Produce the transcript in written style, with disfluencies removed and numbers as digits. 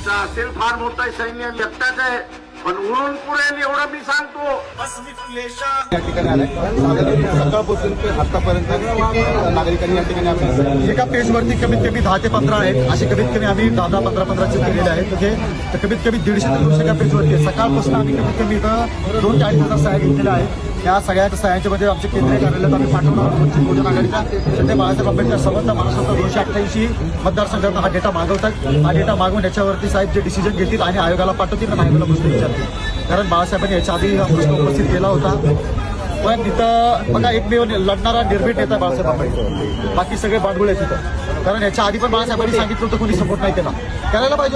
तुमचा असेल फार मोठा सैन्य एकटाच आहे, पण उडून पुरेल एवढं मी सांगतो. या ठिकाणी आलाय साधारण सकाळपासून ते आतापर्यंत किती नागरिकांनी या ठिकाणी आम्ही एका पेजवरती कमीत कमी 10 ते 15 आहेत, असे कमीत कमी आम्ही 10-15 केलेले आहेत. जे कमीत कमी 150 ते 200 एका पेजवरती आहे. सकाळपासून आम्ही कमीत कमी इथं 2-4,000 सह्या घेतलेल्या आहेत. या सगळ्या सह्यांच्यामध्ये आमच्या केंद्रीय कार्यालयात आम्ही पाठवणार आहोत. वंचित बहुजन आघाडीच्या सध्या बाळासाहेब आंबेडकर संबंध महाराष्ट्राचा 288 मतदारसंघात हा डेटा मागवतात. हा डेटा मागवून याच्यावरती साहेब जे डिसिजन घेतील आणि आयोगाला पाठवतील आणि आयोगाला प्रश्न विचारतील. कारण बाळासाहेबांनी याच्या आधी हा प्रश्न उपस्थित केला होता, पण तिथं बघा एकमेव लढणारा निर्भीड नेता बाळासाहेब आंबेडकर, बाकी सगळे बांडगुळे तिथं. कारण याच्या आधी पण बाळासाहेबांनी सांगितलं होतं कोणी सपोर्ट नाही केला, करायला पाहिजे.